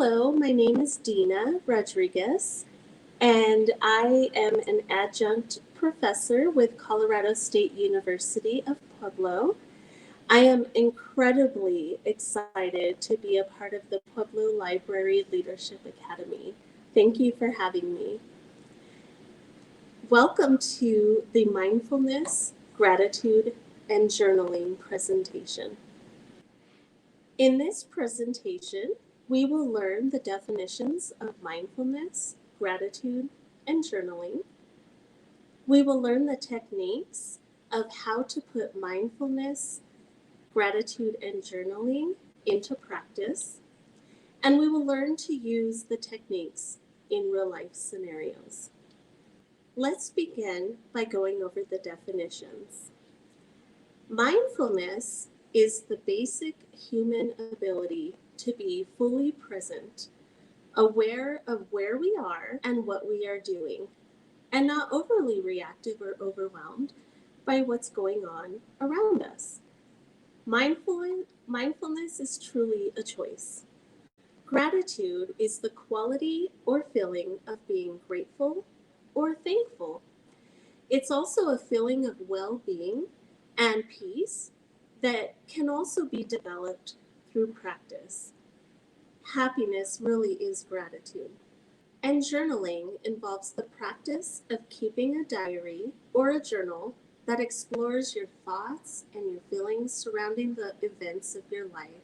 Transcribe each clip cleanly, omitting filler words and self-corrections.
Hello, my name is Dina Rodriguez, and I am an adjunct professor with Colorado State University of Pueblo. I am incredibly excited to be a part of the Pueblo Library Leadership Academy. Thank you for having me. Welcome to the Mindfulness, Gratitude, and Journaling presentation. In this presentation, we will learn the definitions of mindfulness, gratitude, and journaling. We will learn the techniques of how to put mindfulness, gratitude, and journaling into practice. And we will learn to use the techniques in real life scenarios. Let's begin by going over the definitions. Mindfulness is the basic human ability to be fully present, aware of where we are and what we are doing, and not overly reactive or overwhelmed by what's going on around us. Mindfulness is truly a choice. Gratitude is the quality or feeling of being grateful or thankful. It's also a feeling of well-being and peace that can also be developed through practice. Happiness really is gratitude. And journaling involves the practice of keeping a diary or a journal that explores your thoughts and your feelings surrounding the events of your life.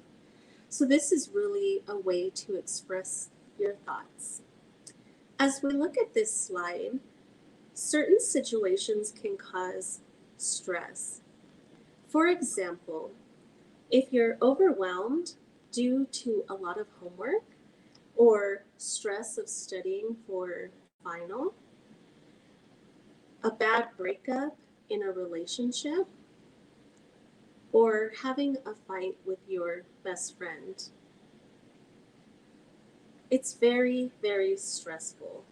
So this is really a way to express your thoughts. As we look at this slide, certain situations can cause stress. For example, if you're overwhelmed due to a lot of homework or stress of studying for final, a bad breakup in a relationship, or having a fight with your best friend, it's very, very stressful.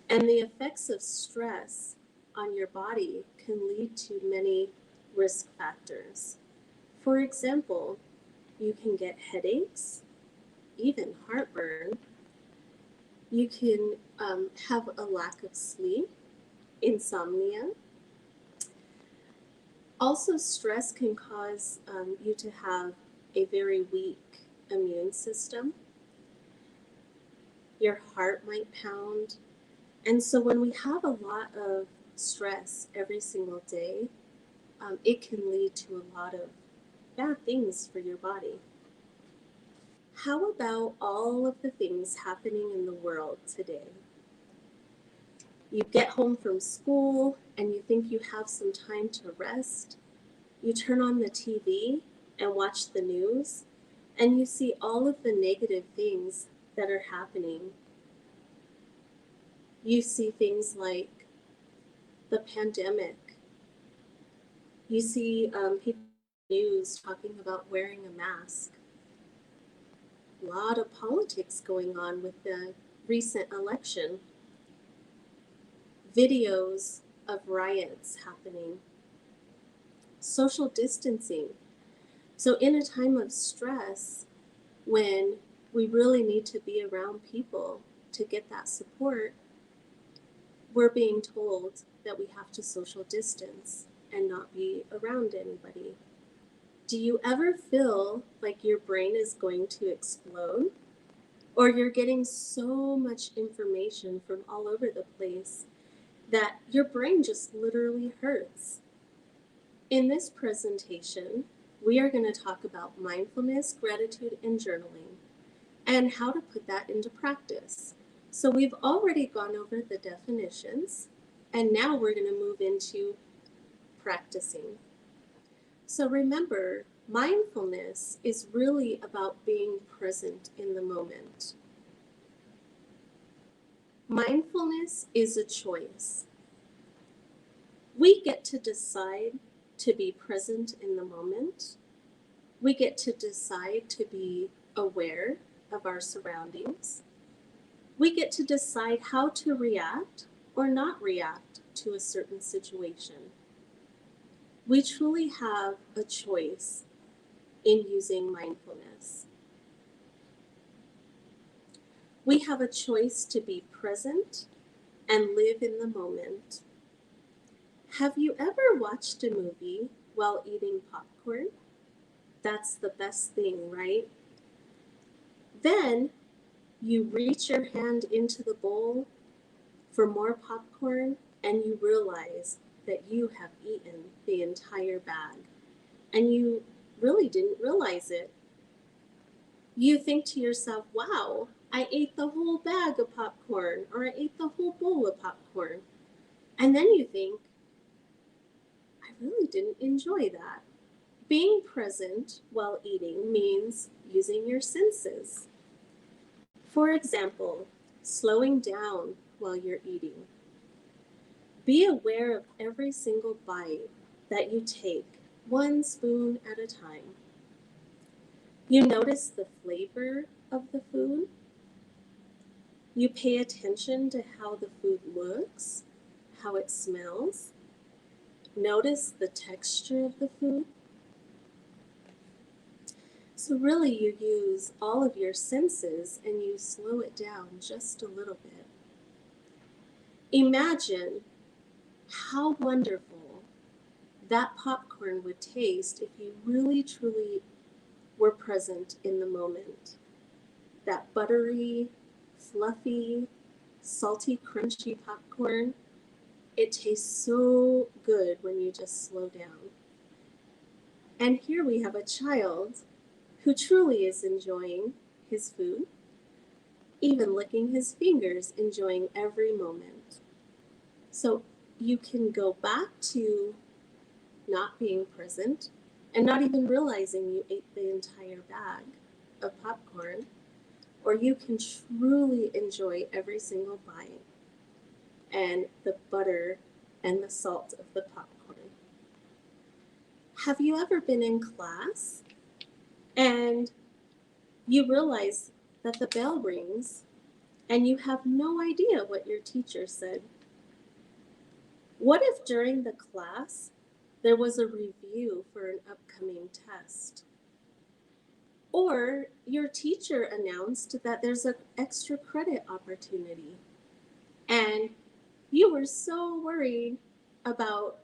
And the effects of stress on your body can lead to many risk factors. For example, you can get headaches, even heartburn. You can have a lack of sleep, insomnia. Also, stress can cause you to have a very weak immune system. Your heart might pound. And so when we have a lot of stress every single day, it can lead to a lot of bad things for your body. How about all of the things happening in the world today? You get home from school and you think you have some time to rest. You turn on the TV and watch the news, and you see all of the negative things that are happening. You see things like the pandemic. You see people in the news talking about wearing a mask. A lot of politics going on with the recent election. Videos of riots happening. Social distancing. So in a time of stress, when we really need to be around people to get that support, we're being told that we have to social distance and not be around anybody. Do you ever feel like your brain is going to explode? Or you're getting so much information from all over the place that your brain just literally hurts? In this presentation, we are going to talk about mindfulness, gratitude, and journaling, and how to put that into practice. So we've already gone over the definitions, and now we're going to move into practicing. So remember, mindfulness is really about being present in the moment. Mindfulness is a choice. We get to decide to be present in the moment. We get to decide to be aware of our surroundings. We get to decide how to react or not react to a certain situation. We truly have a choice in using mindfulness. We have a choice to be present and live in the moment. Have you ever watched a movie while eating popcorn? That's the best thing, right? Then you reach your hand into the bowl for more popcorn and you realize that you have eaten the entire bag and you really didn't realize it. You think to yourself, wow, I ate the whole bag of popcorn, or I ate the whole bowl of popcorn. And then you think, I really didn't enjoy that. Being present while eating means using your senses. For example, slowing down while you're eating. Be aware of every single bite that you take, one spoon at a time. You notice the flavor of the food. You pay attention to how the food looks, how it smells. Notice the texture of the food. So really you use all of your senses and you slow it down just a little bit. Imagine how wonderful that popcorn would taste if you really truly were present in the moment. That buttery, fluffy, salty, crunchy popcorn, it tastes so good when you just slow down. And here we have a child who truly is enjoying his food, even licking his fingers, enjoying every moment. So you can go back to not being present and not even realizing you ate the entire bag of popcorn, or you can truly enjoy every single bite and the butter and the salt of the popcorn. Have you ever been in class and you realize that the bell rings and you have no idea what your teacher said? What if during the class there was a review for an upcoming test? Or your teacher announced that there's an extra credit opportunity and you were so worried about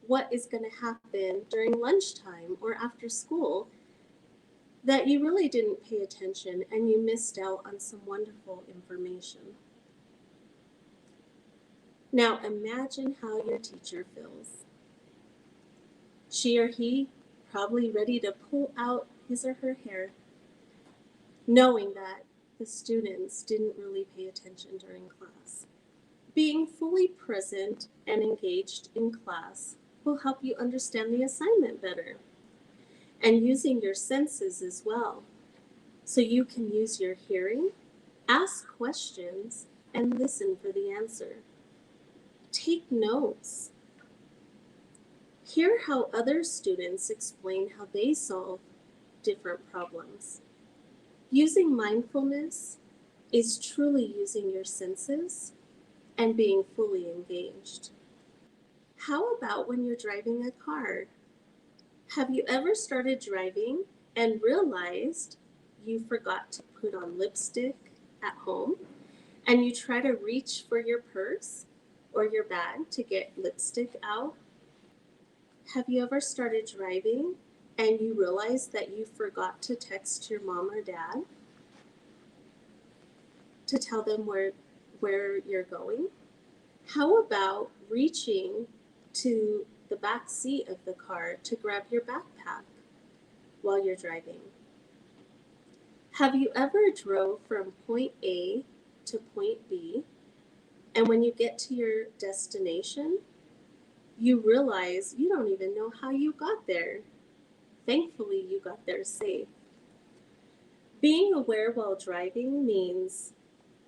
what is going to happen during lunchtime or after school that you really didn't pay attention and you missed out on some wonderful information. Now imagine how your teacher feels. She or he probably ready to pull out his or her hair, knowing that the students didn't really pay attention during class. Being fully present and engaged in class will help you understand the assignment better, and using your senses as well. So you can use your hearing, ask questions, and listen for the answer. Take notes. Hear how other students explain how they solve different problems. Using mindfulness is truly using your senses and being fully engaged. How about when you're driving a car? Have you ever started driving and realized you forgot to put on lipstick at home and you try to reach for your purse or your bag to get lipstick out? Have you ever started driving and you realized that you forgot to text your mom or dad to tell them where you're going? How about reaching to the back seat of the car to grab your backpack while you're driving? Have you ever drove from point A to point B, and when you get to your destination, you realize you don't even know how you got there? Thankfully, you got there safe. Being aware while driving means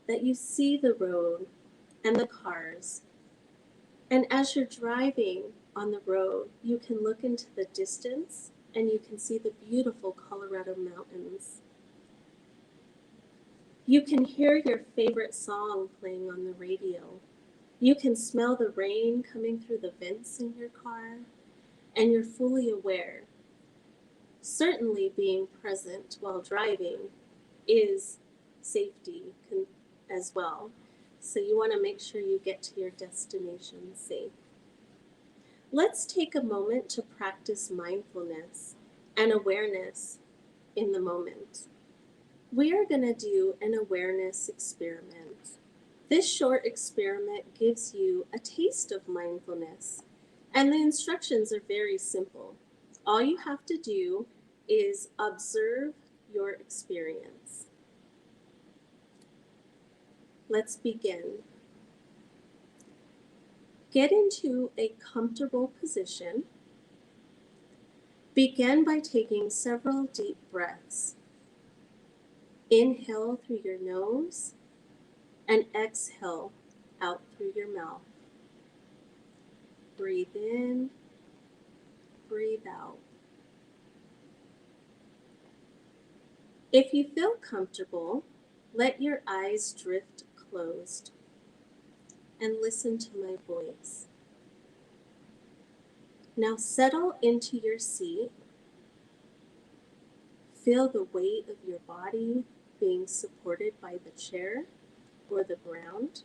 that you see the road and the cars. And as you're driving on the road, you can look into the distance and you can see the beautiful Colorado mountains. You can hear your favorite song playing on the radio. You can smell the rain coming through the vents in your car, and you're fully aware. Certainly being present while driving is safety as well. So you want to make sure you get to your destination safe. Let's take a moment to practice mindfulness and awareness in the moment. We are going to do an awareness experiment. This short experiment gives you a taste of mindfulness, and the instructions are very simple. All you have to do is observe your experience. Let's begin. Get into a comfortable position. Begin by taking several deep breaths. Inhale through your nose and exhale out through your mouth. Breathe in, breathe out. If you feel comfortable, let your eyes drift closed and listen to my voice. Now settle into your seat. Feel the weight of your body being supported by the chair or the ground.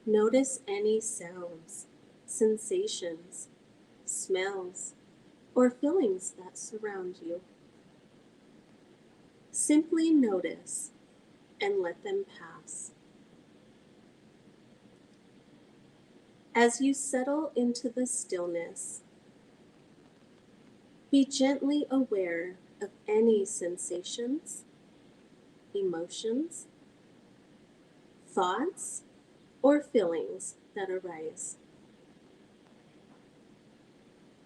Notice any sounds, sensations, smells, or feelings that surround you. Simply notice and let them pass. As you settle into the stillness, be gently aware of any sensations, emotions, thoughts, or feelings that arise.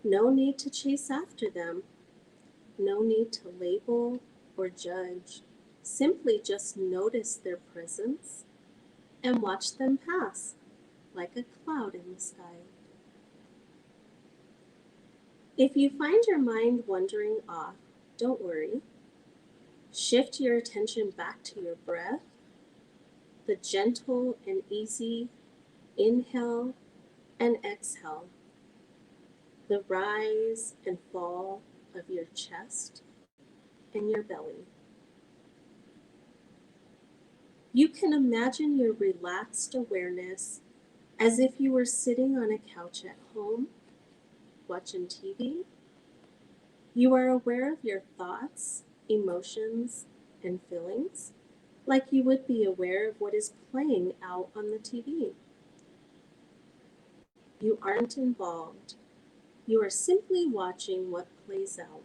No need to chase after them. No need to label or judge. Simply just notice their presence and watch them pass like a cloud in the sky. If you find your mind wandering off, don't worry. Shift your attention back to your breath, the gentle and easy inhale and exhale, the rise and fall of your chest and your belly. You can imagine your relaxed awareness as if you were sitting on a couch at home, watching TV. You are aware of your thoughts, emotions, and feelings, like you would be aware of what is playing out on the TV. You aren't involved. You are simply watching what plays out.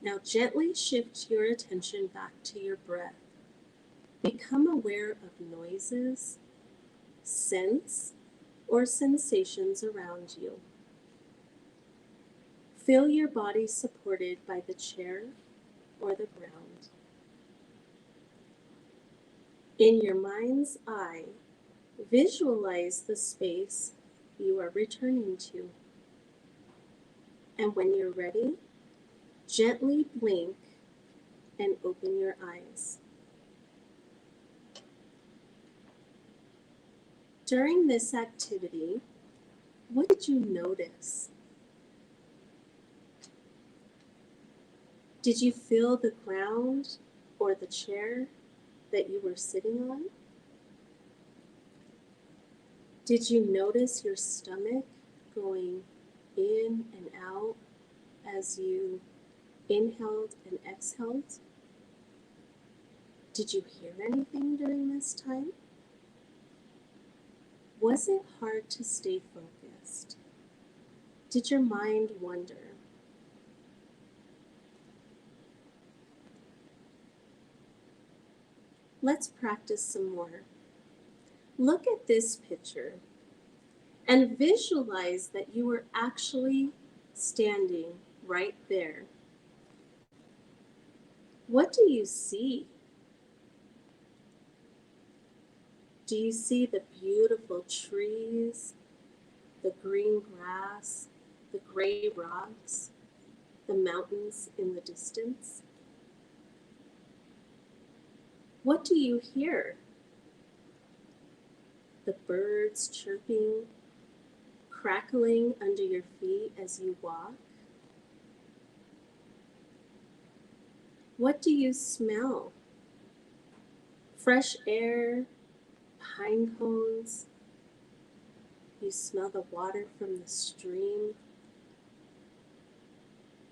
Now gently shift your attention back to your breath. Become aware of noises, scents, or sensations around you. Feel your body supported by the chair or the ground. In your mind's eye, visualize the space you are returning to. And when you're ready, gently blink and open your eyes. During this activity, what did you notice? Did you feel the ground or the chair that you were sitting on? Did you notice your stomach going in and out as you inhaled and exhaled? Did you hear anything during this time? Was it hard to stay focused? Did your mind wander? Let's practice some more. Look at this picture and visualize that you are actually standing right there. What do you see? Do you see the beautiful trees, the green grass, the gray rocks, the mountains in the distance? What do you hear? The birds chirping, crackling under your feet as you walk? What do you smell? Fresh air, pine cones. You smell the water from the stream.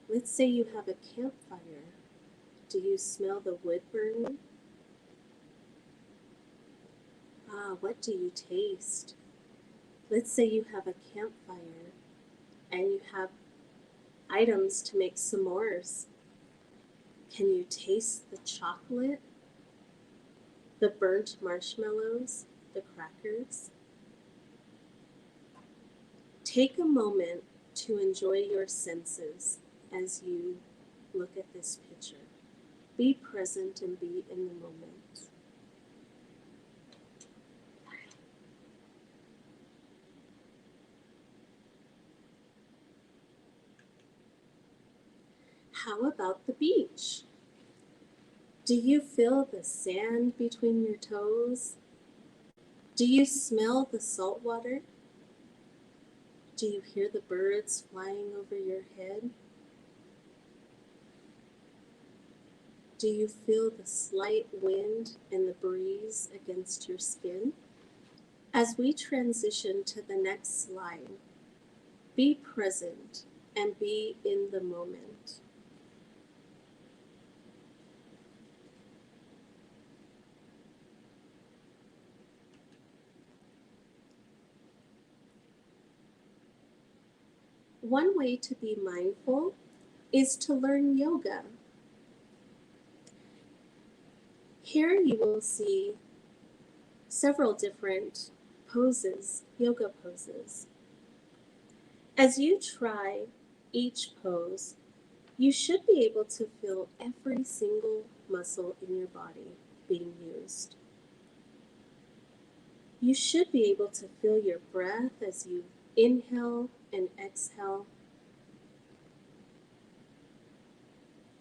Let's say you have a campfire. Do you smell the wood burning? What do you taste? Let's say you have a campfire and you have items to make s'mores. Can you taste the chocolate, the burnt marshmallows, the crackers? Take a moment to enjoy your senses as you look at this picture. Be present and be in the moment. How about the beach? Do you feel the sand between your toes? Do you smell the salt water? Do you hear the birds flying over your head? Do you feel the slight wind and the breeze against your skin? As we transition to the next slide, be present and be in the moment. One way to be mindful is to learn yoga. Here you will see several different poses, yoga poses. As you try each pose, you should be able to feel every single muscle in your body being used. You should be able to feel your breath as you inhale and exhale.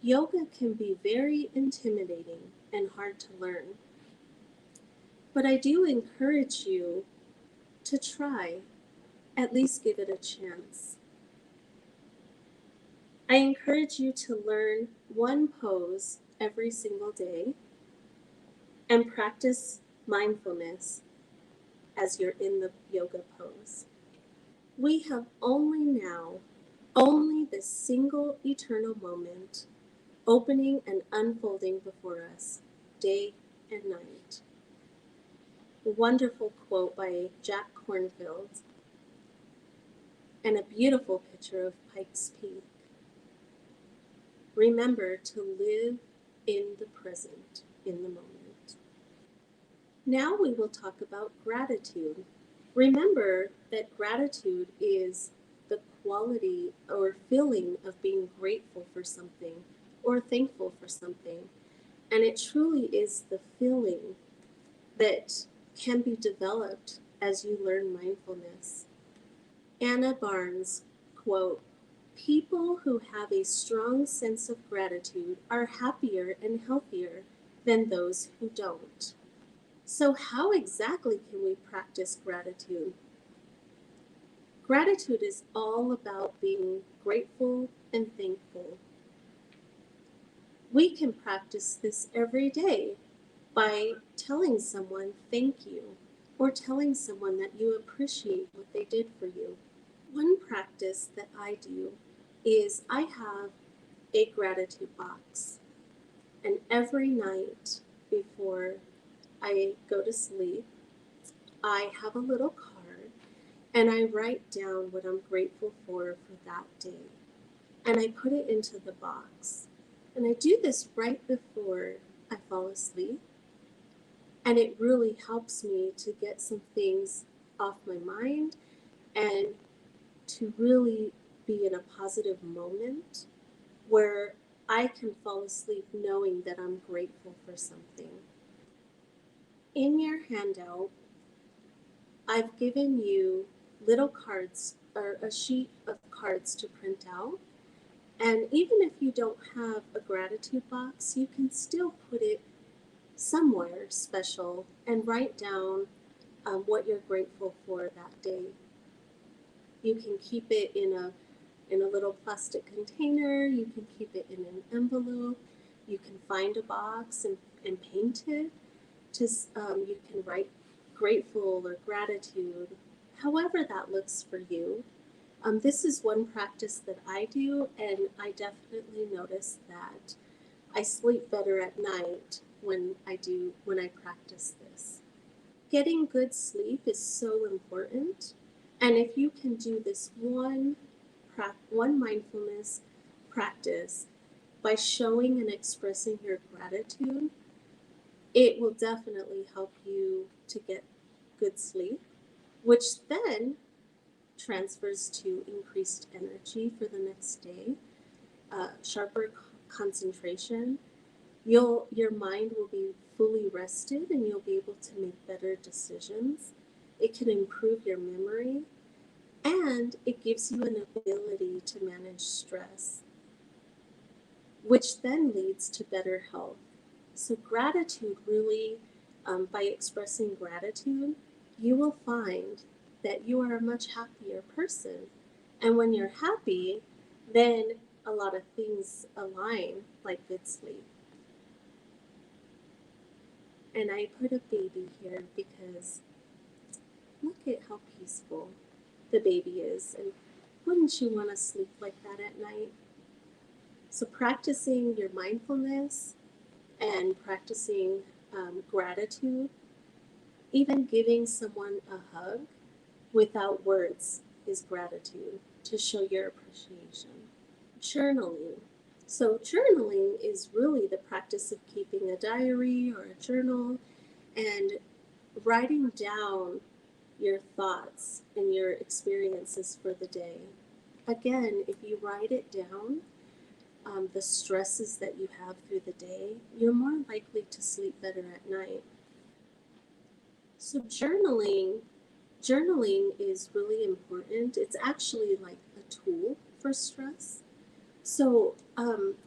Yoga can be very intimidating and hard to learn, but I do encourage you to try, at least give it a chance. I encourage you to learn one pose every single day and practice mindfulness as you're in the yoga pose. We have only this single eternal moment, opening and unfolding before us, day and night. A wonderful quote by Jack Kornfield, and a beautiful picture of Pikes Peak. Remember to live in the present, in the moment. Now we will talk about gratitude. Remember that gratitude is the quality or feeling of being grateful for something or thankful for something. And it truly is the feeling that can be developed as you learn mindfulness. Anna Barnes, quote, "People who have a strong sense of gratitude are happier and healthier than those who don't." So how exactly can we practice gratitude? Gratitude is all about being grateful and thankful. We can practice this every day by telling someone thank you or telling someone that you appreciate what they did for you. One practice that I do is I have a gratitude box, and every night before I go to sleep, I have a little card and I write down what I'm grateful for that day. And I put it into the box. And I do this right before I fall asleep. And it really helps me to get some things off my mind and to really be in a positive moment where I can fall asleep knowing that I'm grateful for something. In your handout, I've given you little cards or a sheet of cards to print out. And even if you don't have a gratitude box, you can still put it somewhere special and write down what you're grateful for that day. You can keep it in a little plastic container. You can keep it in an envelope. You can find a box and paint it. You can write grateful or gratitude, however that looks for you. This is one practice that I do, and I definitely notice that I sleep better at night when I practice this. Getting good sleep is so important, and if you can do this one mindfulness practice by showing and expressing your gratitude, it will definitely help you to get good sleep, which then transfers to increased energy for the next day, sharper concentration. Your mind will be fully rested and you'll be able to make better decisions. It can improve your memory and it gives you an ability to manage stress, which then leads to better health. So gratitude really, by expressing gratitude, you will find that you are a much happier person. And when you're happy, then a lot of things align, like good sleep. And I put a baby here because look at how peaceful the baby is. And wouldn't you want to sleep like that at night? So practicing your mindfulness and practicing gratitude, even giving someone a hug without words is gratitude to show your appreciation. Journaling. So journaling is really the practice of keeping a diary or a journal and writing down your thoughts and your experiences for the day. Again, if you write it down, the stresses that you have through the day, you're more likely to sleep better at night. So journaling is really important. It's actually like a tool for stress. So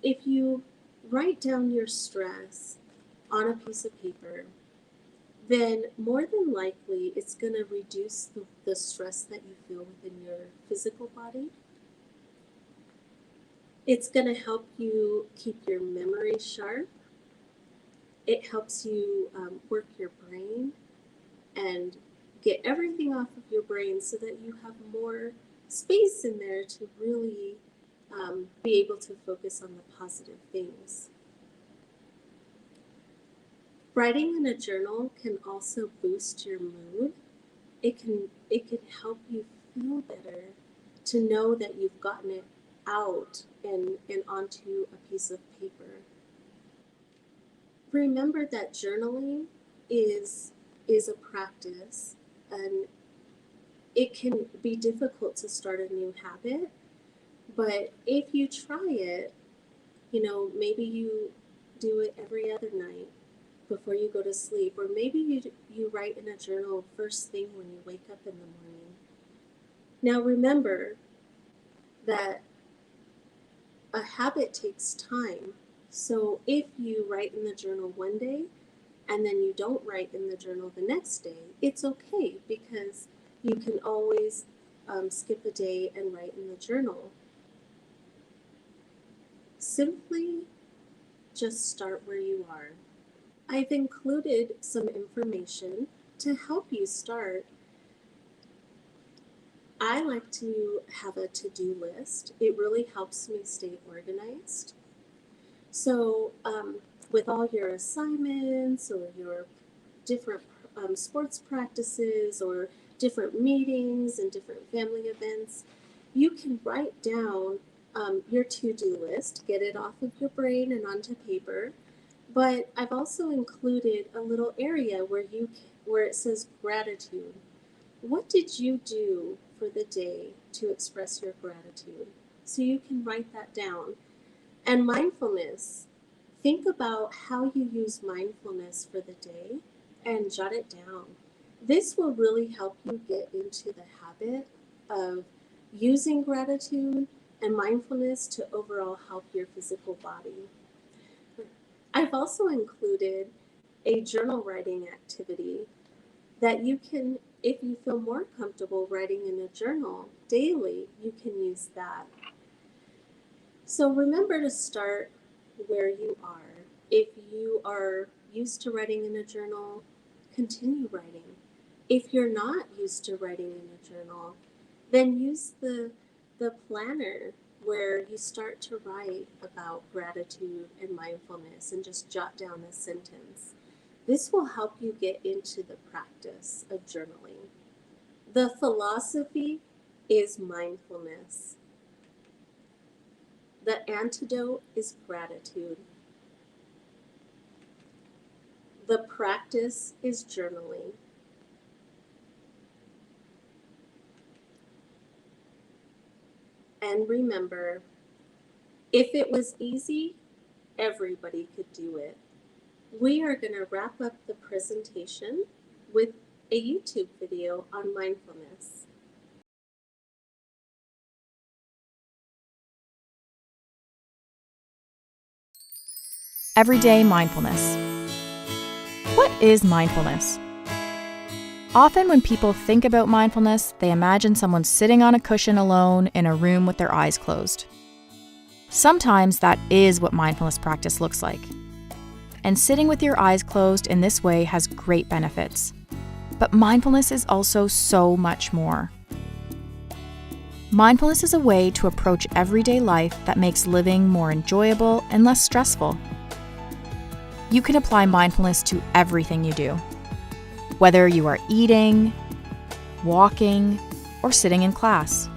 if you write down your stress on a piece of paper, then more than likely it's going to reduce the stress that you feel within your physical body. It's going to help you keep your memory sharp. It helps you work your brain and get everything off of your brain so that you have more space in there to really be able to focus on the positive things. Writing in a journal can also boost your mood. It can help you feel better to know that you've gotten it out and onto a piece of paper. Remember that journaling is a practice, and it can be difficult to start a new habit, but if you try it, maybe you do it every other night before you go to sleep, or maybe you write in a journal first thing when you wake up in the morning. Now remember that a habit takes time. So if you write in the journal one day and then you don't write in the journal the next day, it's okay because you can always skip a day and write in the journal. Simply just start where you are. I've included some information to help you start. I like to have a to-do list. It really helps me stay organized. So with all your assignments or your different sports practices or different meetings and different family events, you can write down your to-do list, get it off of your brain and onto paper. But I've also included a little area where it says gratitude. What did you do for the day to express your gratitude? So you can write that down. And mindfulness. Think about how you use mindfulness for the day and jot it down. This will really help you get into the habit of using gratitude and mindfulness to overall help your physical body. I've also included a journal writing activity that you can, if you feel more comfortable writing in a journal daily, you can use that. So remember to start where you are. If you are used to writing in a journal, continue writing. If you're not used to writing in a journal, then use the planner where you start to write about gratitude and mindfulness and just jot down a sentence. This will help you get into the practice of journaling. The philosophy is mindfulness. The antidote is gratitude. The practice is journaling. And remember, if it was easy, everybody could do it. We are going to wrap up the presentation with a YouTube video on mindfulness. Everyday mindfulness. What is mindfulness? Often when people think about mindfulness, they imagine someone sitting on a cushion alone in a room with their eyes closed. Sometimes that is what mindfulness practice looks like. And sitting with your eyes closed in this way has great benefits. But mindfulness is also so much more. Mindfulness is a way to approach everyday life that makes living more enjoyable and less stressful. You can apply mindfulness to everything you do, whether you are eating, walking, or sitting in class.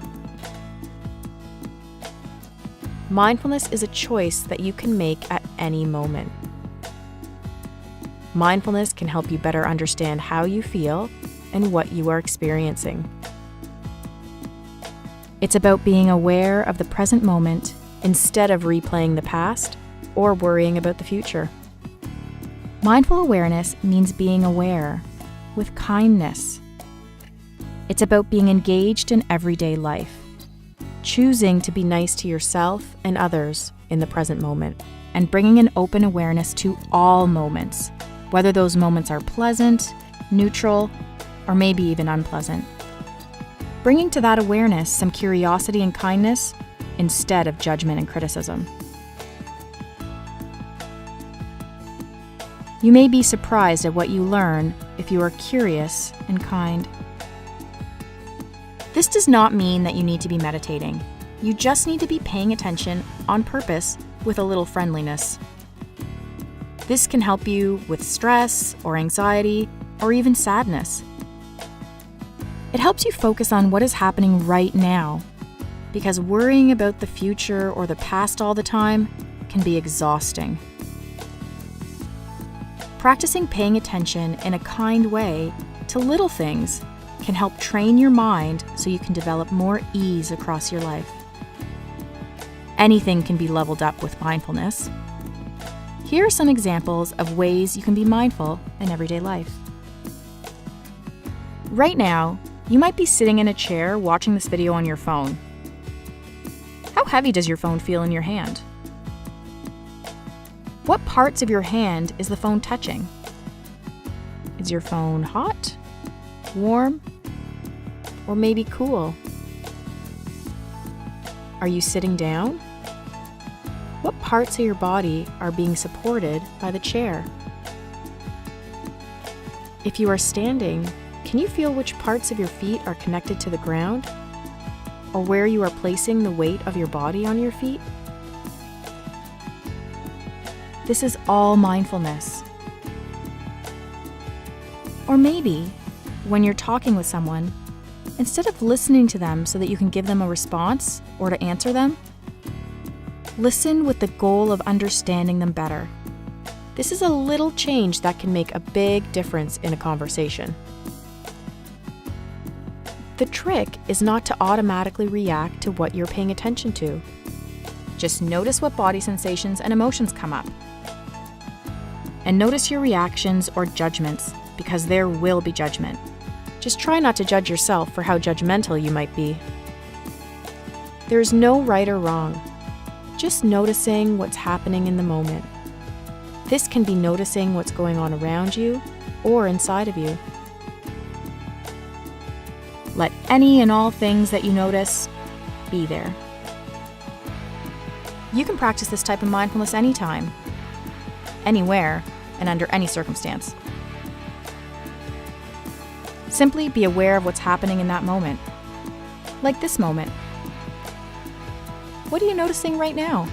Mindfulness is a choice that you can make at any moment. Mindfulness can help you better understand how you feel and what you are experiencing. It's about being aware of the present moment instead of replaying the past or worrying about the future. Mindful awareness means being aware with kindness. It's about being engaged in everyday life, choosing to be nice to yourself and others in the present moment, and bringing an open awareness to all moments, whether those moments are pleasant, neutral, or maybe even unpleasant. Bringing to that awareness some curiosity and kindness instead of judgment and criticism. You may be surprised at what you learn if you are curious and kind. This does not mean that you need to be meditating. You just need to be paying attention on purpose with a little friendliness. This can help you with stress or anxiety or even sadness. It helps you focus on what is happening right now, because worrying about the future or the past all the time can be exhausting. Practicing paying attention in a kind way to little things can help train your mind so you can develop more ease across your life. Anything can be leveled up with mindfulness. Here are some examples of ways you can be mindful in everyday life. Right now, you might be sitting in a chair watching this video on your phone. How heavy does your phone feel in your hand? What parts of your hand is the phone touching? Is your phone hot, warm, or maybe cool? Are you sitting down? What parts of your body are being supported by the chair? If you are standing, can you feel which parts of your feet are connected to the ground? Or where you are placing the weight of your body on your feet? This is all mindfulness. Or maybe, when you're talking with someone, instead of listening to them so that you can give them a response or to answer them, listen with the goal of understanding them better. This is a little change that can make a big difference in a conversation. The trick is not to automatically react to what you're paying attention to. Just notice what body sensations and emotions come up. And notice your reactions or judgments, because there will be judgment. Just try not to judge yourself for how judgmental you might be. There is no right or wrong, just noticing what's happening in the moment. This can be noticing what's going on around you or inside of you. Let any and all things that you notice be there. You can practice this type of mindfulness anytime, anywhere, and under any circumstance. Simply be aware of what's happening in that moment. Like this moment. What are you noticing right now?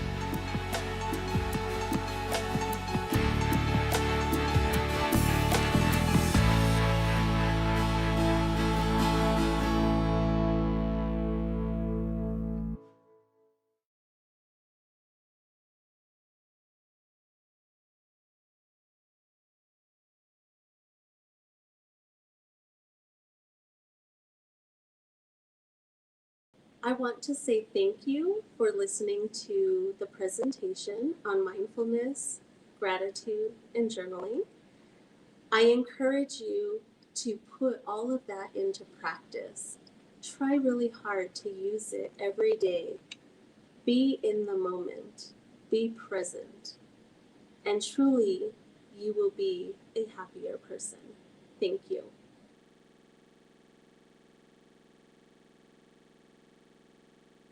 I want to say thank you for listening to the presentation on mindfulness, gratitude, and journaling. I encourage you to put all of that into practice. Try really hard to use it every day. Be in the moment. Be present. And truly, you will be a happier person. Thank you.